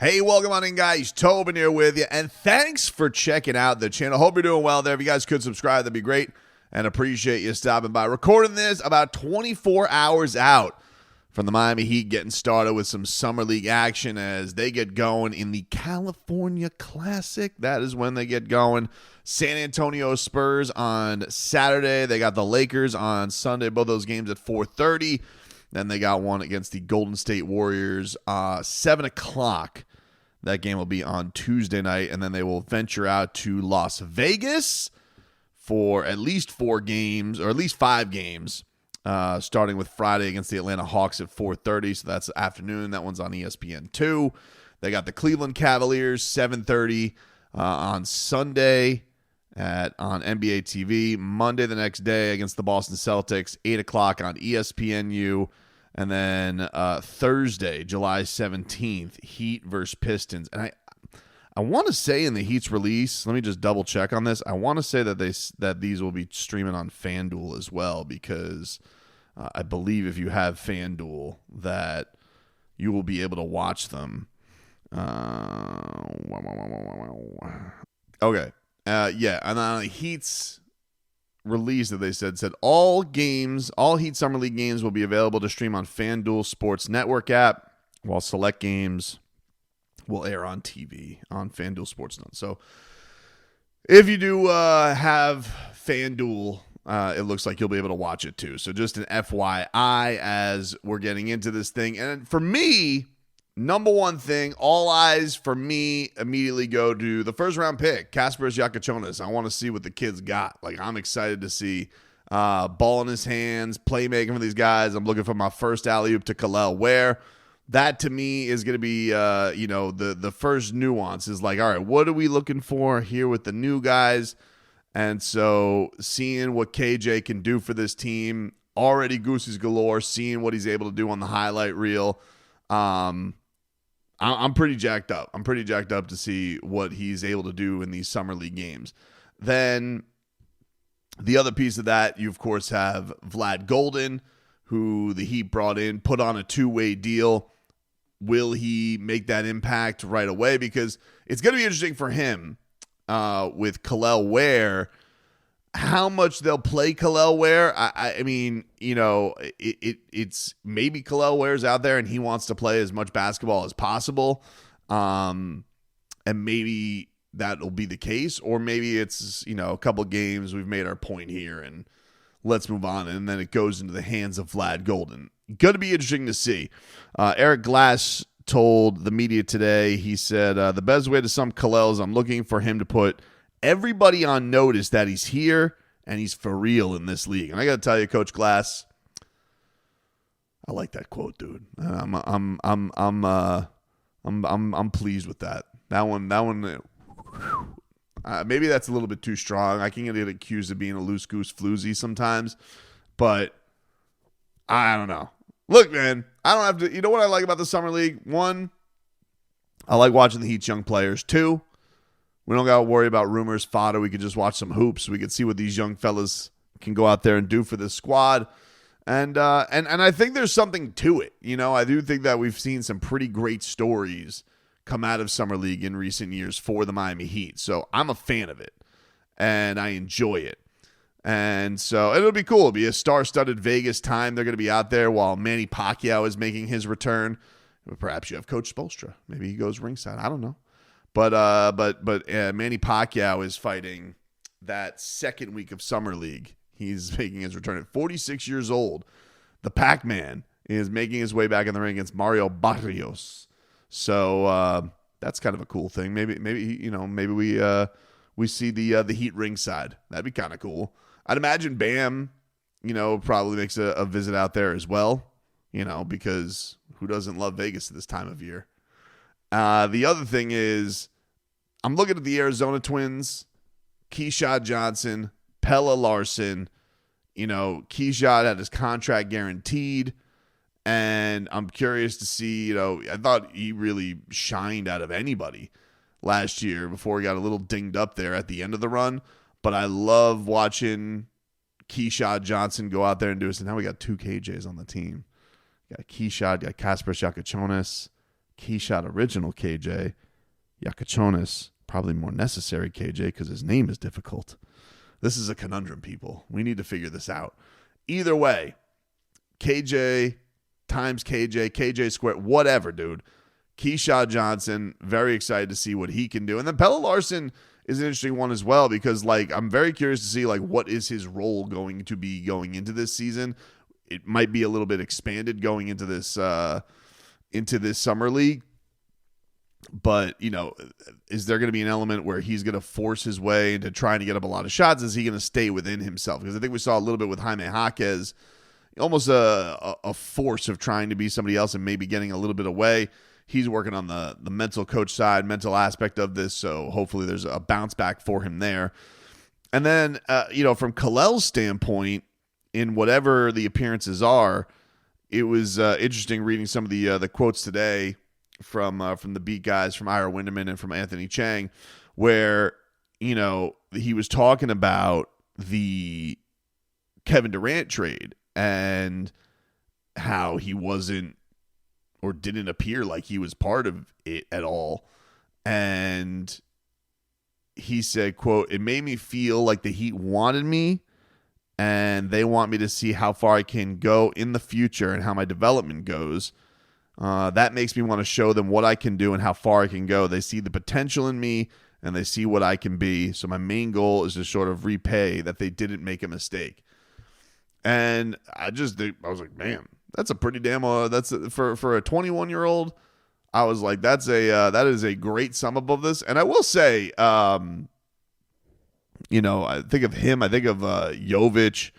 Hey, welcome on in, guys. Tobin here with you, and thanks for checking out the channel. Hope you're doing well there. If you guys could subscribe, that'd be great, and appreciate you stopping by. Recording this about 24 hours out from the Miami Heat getting started with some Summer League action as they get going in the California Classic. That is when they get going. San Antonio Spurs on Saturday. They got the Lakers on Sunday. Both those games at 4:30. Then they got one against the Golden State Warriors, 7 o'clock. That game will be on Tuesday night, and then they will venture out to Las Vegas for at least 4 games, or at least 5 games, starting with Friday against the Atlanta Hawks at 4:30, so that's the afternoon. That one's on ESPN2. They got the Cleveland Cavaliers, 7:30 on Sunday on NBA TV. Monday the next day against the Boston Celtics, 8 o'clock on ESPNU. And then Thursday, July 17th, Heat versus Pistons. And I want to say in the Heat's release, let me just double check on this. I want to say that these will be streaming on FanDuel as well, because I believe if you have FanDuel that you will be able to watch them. Okay. Yeah, and on the Heat's release that they said all Heat Summer League games will be available to stream on FanDuel Sports Network app, while select games will air on TV on FanDuel Sports Net. So if you do have FanDuel, it looks like you'll be able to watch it too. So just an FYI as we're getting into this thing. And for me, number one thing, all eyes for me immediately go to the first round pick, Kasparas Jakučionis. I want to see what the kid's got. Like, I'm excited to see ball in his hands, playmaking for these guys. I'm looking for my first alley-oop to Kel'el Ware. That to me is going to be, the first nuance is like, all right, what are we looking for here with the new guys? And so seeing what KJ can do for this team, already gooses galore, seeing what he's able to do on the highlight reel. I'm pretty jacked up. I'm pretty jacked up to see what he's able to do in these Summer League games. Then the other piece of that, you of course have Vlad Golden, who the Heat brought in, put on a 2-way deal. Will he make that impact right away? Because it's going to be interesting for him with Kel'el Ware, how much they'll play Kel'el Ware. I mean, it's maybe Kel'el Ware's out there and he wants to play as much basketball as possible. And maybe that'll be the case, or maybe it's, a couple games, we've made our point here and let's move on. And then it goes into the hands of Vlad Golden. Going to be interesting to see. Eric Glass told the media today, he said, the best way to sum Kel'el is I'm looking for him to put everybody on notice that he's here and he's for real in this league. And I got to tell you, Coach Glass, I like that quote, dude. I'm pleased with that. That one. Maybe that's a little bit too strong. I can get accused of being a loose goose floozy sometimes, but I don't know. Look, man, I don't have to. You know what I like about the Summer League? 1, I like watching the Heat's young players. 2, we don't got to worry about rumors, fodder. We could just watch some hoops. We could see what these young fellas can go out there and do for this squad. And I think there's something to it. I do think that we've seen some pretty great stories come out of Summer League in recent years for the Miami Heat. So I'm a fan of it, and I enjoy it. And so it'll be cool. It'll be a star-studded Vegas time. They're going to be out there while Manny Pacquiao is making his return. Perhaps you have Coach Spoelstra. Maybe he goes ringside. I don't know. But Manny Pacquiao is fighting that second week of Summer League. He's making his return at 46 years old. The Pac-Man is making his way back in the ring against Mario Barrios. So that's kind of a cool thing. Maybe we see the Heat ringside. That'd be kind of cool. I'd imagine Bam, probably makes a visit out there as well. Because who doesn't love Vegas at this time of year? The other thing is, I'm looking at the Arizona Twins, Keyshawn Johnson, Pella Larson. Keyshawn had his contract guaranteed, and I'm curious to see, I thought he really shined out of anybody last year before he got a little dinged up there at the end of the run. But I love watching Keyshawn Johnson go out there and do this. And now we got 2 KJs on the team. Got Keyshawn, got Kasparas Jakučionis, Keyshot original KJ, Jakučionis, probably more necessary KJ because his name is difficult. This is a conundrum, people. We need to figure this out. Either way, KJ times KJ squared, whatever, dude. Keyshot Johnson, very excited to see what he can do. And then Pelle Larsson is an interesting one as well because, like, I'm very curious to see, like, what is his role going to be going into this season. It might be a little bit expanded going into this summer league. But, you know, is there going to be an element where he's going to force his way into trying to get up a lot of shots? Is he going to stay within himself? Because I think we saw a little bit with Jaime Jaquez, almost a force of trying to be somebody else and maybe getting a little bit away. He's working on the mental coach side, mental aspect of this, so hopefully there's a bounce back for him there. And then, from Kel'el's standpoint, in whatever the appearances are, it was interesting reading some of the quotes today from the beat guys, from Ira Winderman and from Anthony Chang, where, he was talking about the Kevin Durant trade and how he wasn't or didn't appear like he was part of it at all. And he said, quote, "It made me feel like the Heat wanted me and they want me to see how far I can go in the future and how my development goes. That makes me want to show them what I can do and how far I can go. They see the potential in me and they see what I can be. So my main goal is to sort of repay that they didn't make a mistake." And I was like, man, that's a pretty damn for a 21-year-old. I was like, that is a great sum up of this. And I will say, I think of him. I think of Jovic.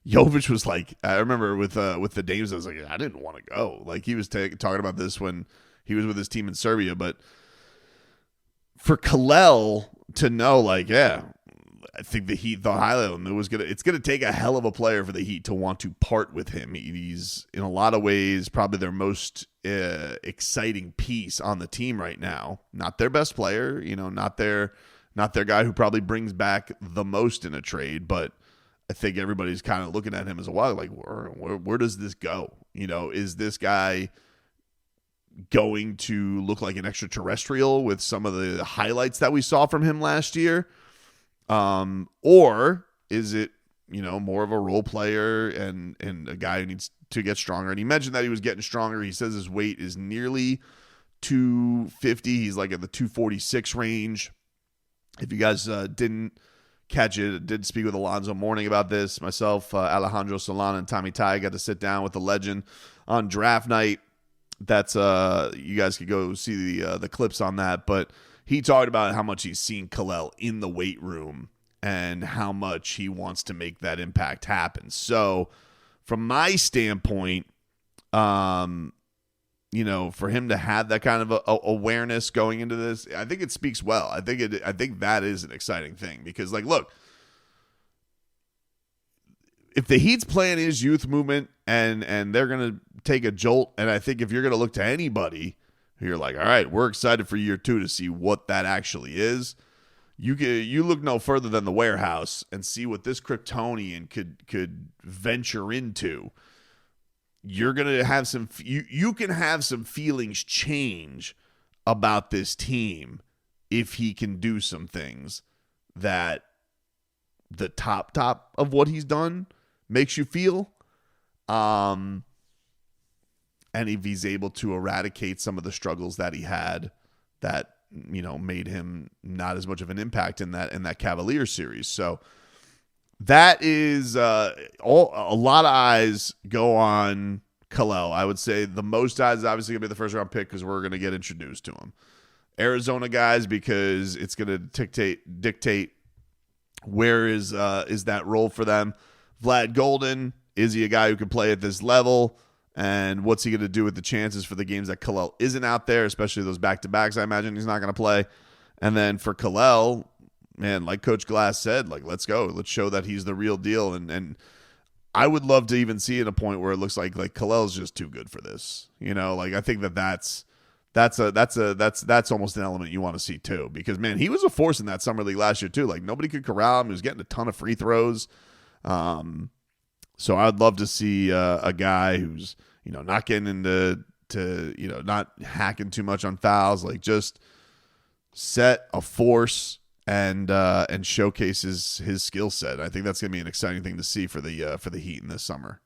Jovic was like, I remember with the Dames, I was like, I didn't want to go. Like, he was talking about this when he was with his team in Serbia. But for Kel'el to know, like, yeah, I think the Heat thought highly of him. It's gonna take a hell of a player for the Heat to want to part with him. He's in a lot of ways probably their most exciting piece on the team right now. Not their best player, not their guy who probably brings back the most in a trade, but I think everybody's kind of looking at him as a while, like, where does this go? Is this guy going to look like an extraterrestrial with some of the highlights that we saw from him last year? Or is it, more of a role player and a guy who needs to get stronger? And he mentioned that he was getting stronger. He says his weight is nearly 250. He's like at the 246 range. If you guys didn't catch it, I did speak with Alonzo Mourning about this. Myself, Alejandro Solana, and Tommy Ty got to sit down with the legend on draft night. That's you guys could go see the clips on that. But he talked about how much he's seen Kel'el in the weight room and how much he wants to make that impact happen. So from my standpoint, for him to have that kind of awareness going into this, I think it speaks well. I think that is an exciting thing because, like, look, if the Heat's plan is youth movement and they're going to take a jolt, and I think if you're going to look to anybody, you're like, all right, we're excited for year 2 to see what that actually is. You look no further than the warehouse and see what this Kryptonian could venture into. You're gonna have you can have some feelings change about this team if he can do some things that the top of what he's done makes you feel. And if he's able to eradicate some of the struggles that he had that, made him not as much of an impact in that Cavaliers series. So that is a lot of eyes go on Kel'el. I would say the most eyes is obviously going to be the first round pick because we're going to get introduced to him. Arizona guys, because it's going to dictate where is that role for them. Vlad Golden, is he a guy who can play at this level? And what's he going to do with the chances for the games that Kel'el isn't out there, especially those back-to-backs? I imagine he's not going to play. And then for Kel'el, man, like Coach Glass said, like, let's go. Let's show that he's the real deal. And I would love to even see at a point where it looks like Kel'el's just too good for this. I think that's almost an element you want to see too. Because, man, he was a force in that summer league last year too. Like, nobody could corral him. He was getting a ton of free throws. So I'd love to see a guy who's, not getting into to not hacking too much on fouls, like just set a force and showcases his skill set. I think that's going to be an exciting thing to see for the Heat in this summer.